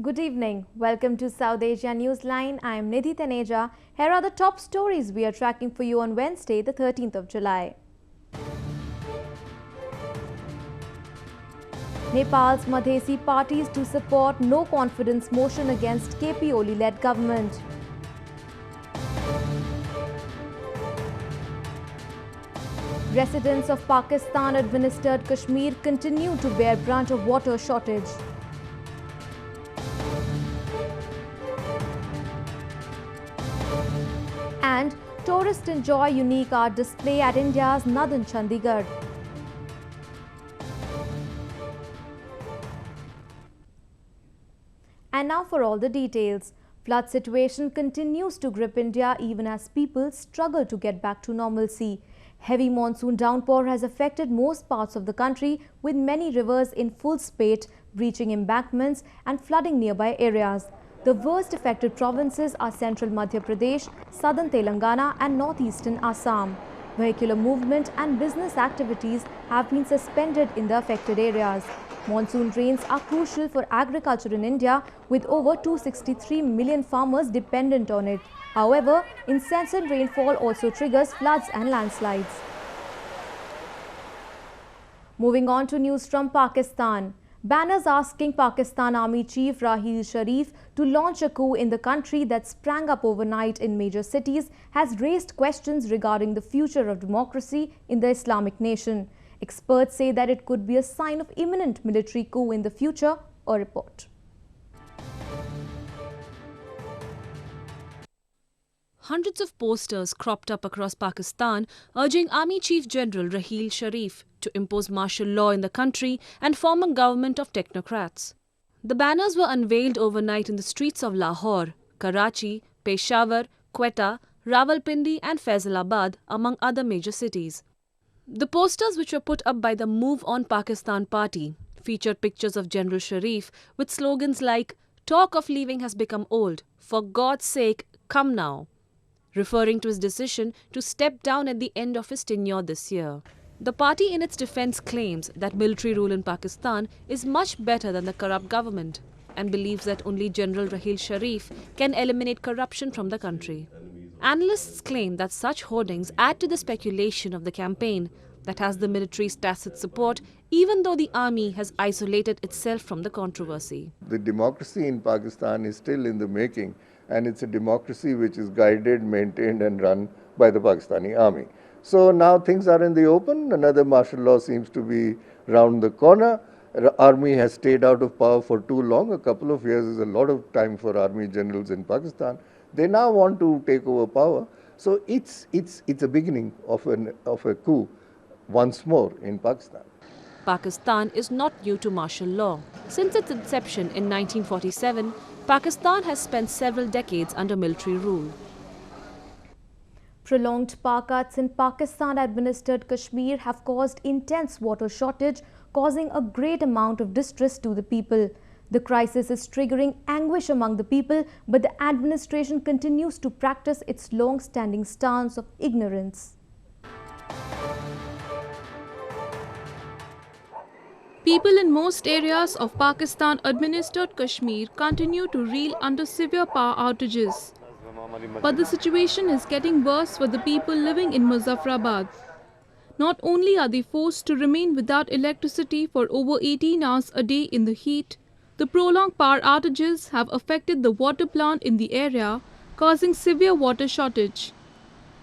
Good evening. Welcome to South Asia Newsline. I am Nidhi Taneja. Here are the top stories we are tracking for you on Wednesday, the 13th of July. Nepal's Madhesi parties to support no confidence motion against KP Oli led government. Residents of Pakistan-administered Kashmir continue to bear brunt of water shortage. And tourists enjoy unique art display at India's northern Chandigarh. And now for all the details. Flood situation continues to grip India even as people struggle to get back to normalcy. Heavy monsoon downpour has affected most parts of the country, with many rivers in full spate, breaching embankments and flooding nearby areas. The worst affected provinces are central Madhya Pradesh, southern Telangana and northeastern Assam. Vehicular movement and business activities have been suspended in the affected areas. Monsoon rains are crucial for agriculture in India, with over 263 million farmers dependent on it. However, incessant rainfall also triggers floods and landslides. Moving on to news from Pakistan. Banners asking Pakistan Army Chief Raheel Sharif to launch a coup in the country that sprang up overnight in major cities has raised questions regarding the future of democracy in the Islamic nation. Experts say that it could be a sign of imminent military coup in the future. A report. Hundreds of posters cropped up across Pakistan urging Army Chief General Raheel Sharif to impose martial law in the country and form a government of technocrats. The banners were unveiled overnight in the streets of Lahore, Karachi, Peshawar, Quetta, Rawalpindi and Faisalabad, among other major cities. The posters, which were put up by the Move on Pakistan party, featured pictures of General Sharif with slogans like "Talk of leaving has become old, for God's sake, come now," referring to his decision to step down at the end of his tenure this year. The party in its defense claims that military rule in Pakistan is much better than the corrupt government and believes that only General Raheel Sharif can eliminate corruption from the country. Analysts claim that such hoardings add to the speculation of the campaign that has the military's tacit support, even though the army has isolated itself from the controversy. The democracy in Pakistan is still in the making, and it's a democracy which is guided, maintained and run by the Pakistani army. So now things are in the open. Another martial law seems to be round the corner. The army has stayed out of power for too long. A couple of years is a lot of time for army generals in Pakistan. They now want to take over power. So it's a beginning of a coup once more in Pakistan. Pakistan is not new to martial law. Since its inception in 1947, Pakistan has spent several decades under military rule. Prolonged power cuts in Pakistan-administered Kashmir have caused intense water shortage, causing a great amount of distress to the people. The crisis is triggering anguish among the people, but the administration continues to practice its long-standing stance of ignorance. People in most areas of Pakistan-administered Kashmir continue to reel under severe power outages. But the situation is getting worse for the people living in Muzaffarabad. Not only are they forced to remain without electricity for over 18 hours a day in the heat, the prolonged power outages have affected the water plant in the area, causing severe water shortage.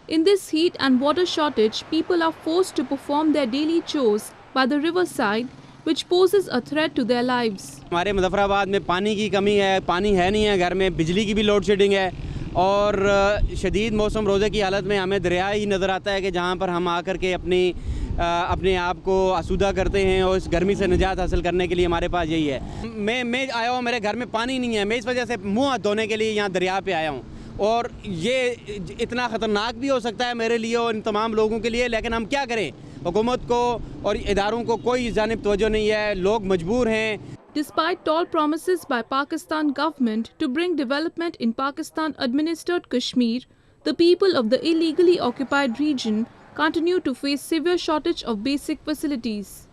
In this heat and water shortage, people are forced to perform their daily chores by the riverside, which poses a threat to their lives. हमारे मुजफ्फराबाद में पानी की कमी है, पानी है नहीं है घर में, बिजली की भी लोड शेडिंग है और शदीद मौसम रोज़े की हालत में हमें दरिया ही नज़र आता है कि जहाँ पर हम आकर के अपने आप को आसूदा करते हैं और इस गर्मी से निजात हासिल करने के लिए हमारे पास यही है। मैं आया हूँ, मेरे घर में पानी नहीं है, मैं इस वजह से मुँह हाथ धोने के लिए यहाँ दरिया पे आया हूँ और ये इतना ख़तरनाक भी हो सकता है मेरे लिए और इन तमाम लोगों के लिए, लेकिन हम क्या करें? हुकूमत को और इदारों को कोई जानिब तवज्जो नहीं है, लोग मजबूर हैं। Despite tall promises by Pakistan government to bring development in Pakistan-administered Kashmir, the people of the illegally occupied region continue to face severe shortage of basic facilities.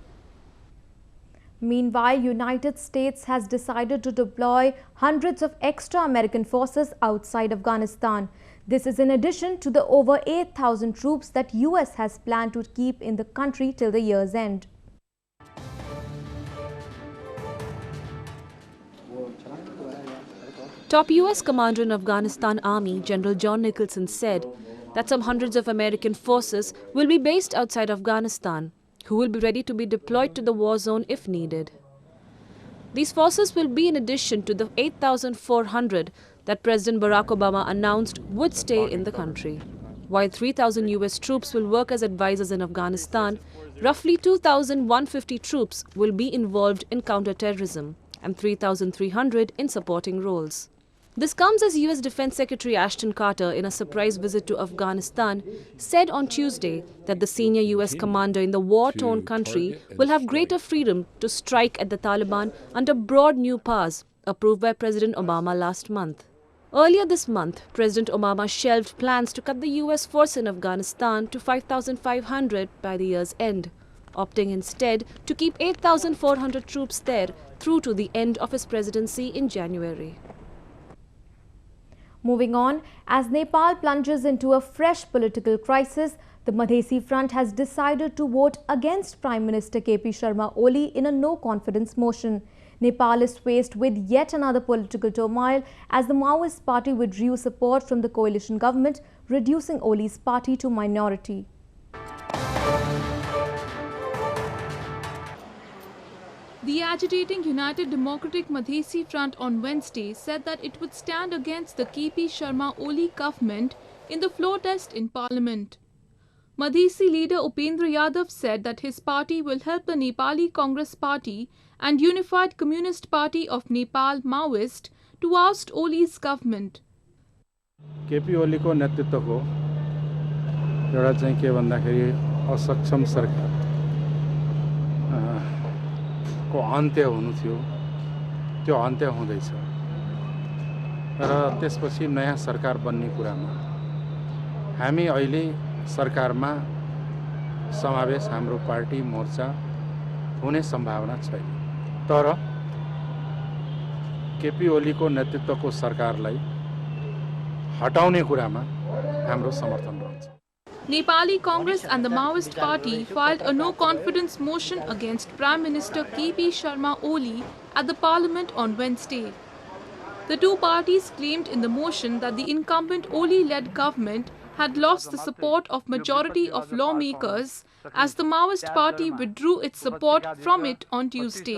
Meanwhile, United States has decided to deploy hundreds of extra American forces outside Afghanistan. This is in addition to the over 8,000 troops that US has planned to keep in the country till the year's end. Top US commander in Afghanistan Army, General John Nicholson, said that some hundreds of American forces will be based outside Afghanistan, who will be ready to be deployed to the war zone if needed. These forces will be in addition to the 8,400 that President Barack Obama announced would stay in the country. While 3,000 US troops will work as advisors in Afghanistan, roughly 2,150 troops will be involved in counter-terrorism and 3,300 in supporting roles. This comes as US Defense Secretary Ashton Carter, in a surprise visit to Afghanistan, said on Tuesday that the senior US commander in the war-torn country will have greater freedom to strike at the Taliban under broad new powers approved by President Obama last month. Earlier this month, President Obama shelved plans to cut the US force in Afghanistan to 5,500 by the year's end, opting instead to keep 8,400 troops there through to the end of his presidency in January. Moving on, as Nepal plunges into a fresh political crisis, the Madhesi front has decided to vote against Prime Minister KP Oli in a no-confidence motion. Nepal is faced with yet another political turmoil as the Maoist party withdrew support from the coalition government, reducing Oli's party to minority. The agitating United Democratic Madhesi Front on Wednesday said that it would stand against the KP Oli government in the floor test in Parliament. Madhesi leader Upendra Yadav said that his party will help the Nepali Congress Party and Unified Communist Party of Nepal Maoist to oust Oli's government. KP Oli को नेतृत्व को एउटा चाहिँ के भन्दाखेरि असक्षम सरकार को अन्त्य हुनु थियो त्यो अन्त्य हुँदैछ र त्यसपछि नयाँ सरकार बन्ने कुरामा हामी अहिले सरकारमा समावेश हाम्रो पार्टी मोर्चा हुने सम्भावना छैन तर केपी ओलीको नेतृत्वको सरकारलाई हटाउने कुरामा हाम्रो समर्थन रहन्छ. Nepali Congress and the Maoist Party filed a no-confidence motion against Prime Minister KP Oli at the Parliament on Wednesday. The two parties claimed in the motion that the incumbent Oli-led government had lost the support of majority of lawmakers as the Maoist Party withdrew its support from it on Tuesday.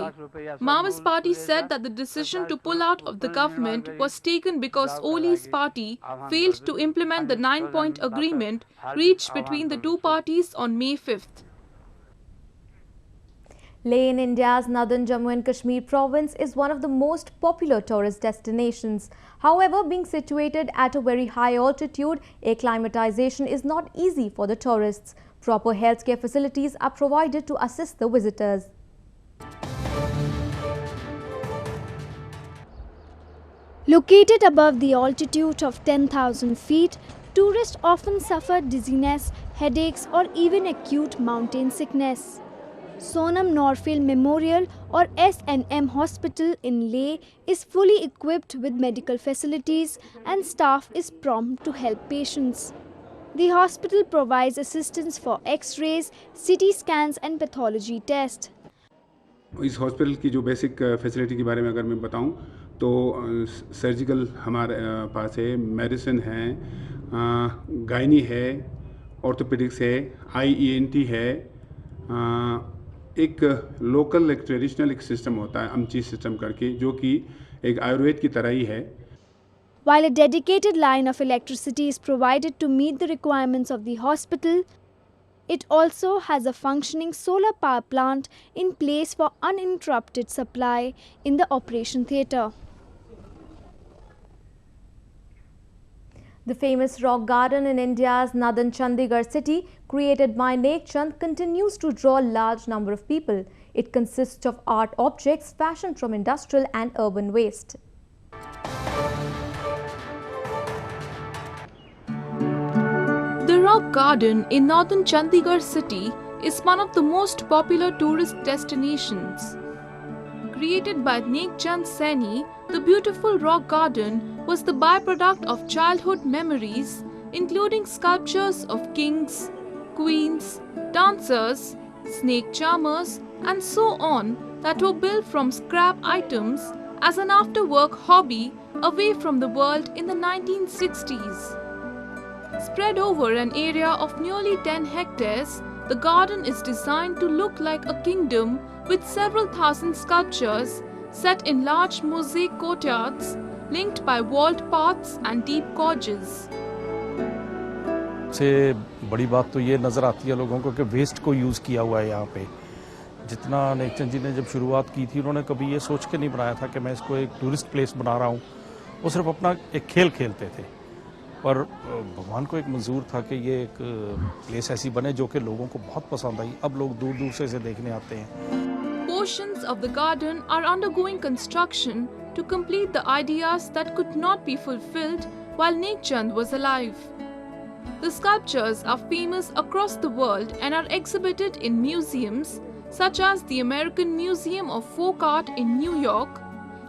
Maoist Party said that the decision to pull out of the government was taken because Oli's party failed to implement the 9-point agreement reached between the two parties on May 5th. Leh in India's northern Jammu and Kashmir province is one of the most popular tourist destinations. However, being situated at a very high altitude, acclimatization is not easy for the tourists. Proper healthcare facilities are provided to assist the visitors. Located above the altitude of 10,000 feet, tourists often suffer dizziness, headaches or even acute mountain sickness. Sonam Norfield Memorial or S&M Hospital in Leh is fully equipped with medical facilities and staff is prompt to help patients. The hospital provides assistance for X-rays, CT scans and pathology tests. इस hospital की जो basic facility के बारे में अगर मैं बताऊं तो सर्जिकल हमारे पास है, मेडिसिन है, गायनी है, ऑर्थोपेडिक्स है, IENT है, एक लोकल एक ट्रेडिशनल एक सिस्टम होता है अमची सिस्टम करके जो कि एक आयुर्वेद की तरह ही है. While a dedicated line of electricity is provided to meet the requirements of the hospital, it also has a functioning solar power plant in place for uninterrupted supply in the operation theatre. The famous rock garden in India's northern Chandigarh city, created by Nek Chand, continues to draw a large number of people. It consists of art objects fashioned from industrial and urban waste. The rock garden in northern Chandigarh city is one of the most popular tourist destinations. created by Nek Chand Saini, the beautiful rock garden was the byproduct of childhood memories, including sculptures of kings, queens, dancers, snake charmers, and so on that were built from scrap items as an after-work hobby away from the world in the 1960s. Spread over an area of nearly 10 hectares, the garden is designed to look like a kingdom with several thousand sculptures set in large mosaic courtyards linked by walled paths and deep gorges. सबसे बड़ी बात तो ये नज़र आती है लोगों को कि वेस्ट को यूज़ किया हुआ है यहाँ पे। जितना नेकचंद जी ने जब शुरुआत की थी उन्होंने कभी ये सोच के नहीं बनाया था कि मैं इसको एक टूरिस्ट प्लेस बना रहा हूँ। वो सिर्फ अपना एक खेल खेलते थे, पर भगवान को एक मंजूर था कि ये एक प्लेस ऐसी बने जो कि लोगों को बहुत पसंद आई। अब लोग दूर दूर से इसे देखने आते हैं। Portions of the garden are undergoing construction to complete the ideas that could not be fulfilled while Nek Chand was alive. The sculptures are famous across the world and are exhibited in museums such as the American Museum of Folk Art in New York,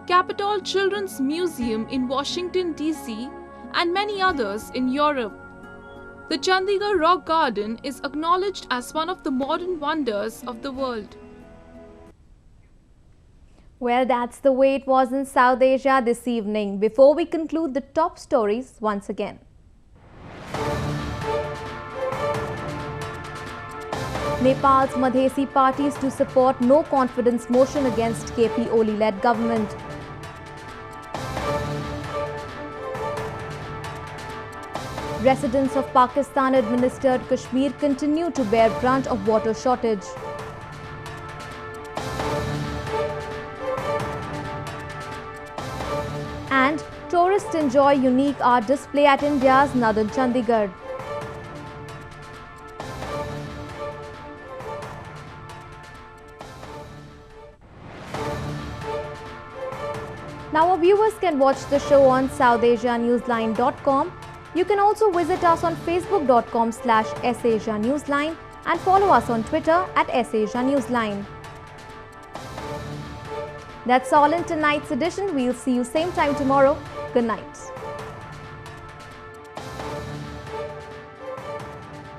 Capitol Children's Museum in Washington, D.C., and many others in Europe. The Chandigarh Rock Garden is acknowledged as one of the modern wonders of the world. Well, that's the way it was in South Asia this evening. Before we conclude the top stories once again. Nepal's Madhesi parties to support no confidence motion against KP Oli-led government. Residents of Pakistan-administered Kashmir continue to bear brunt of water shortage. And tourists enjoy unique art display at India's northern Chandigarh. Now our viewers can watch the show on SouthAsiaNewsline.com. You can also visit us on Facebook.com/SAsiaNewsline and follow us on Twitter @SAsiaNewsline. That's all in tonight's edition. We'll see you same time tomorrow. Good night.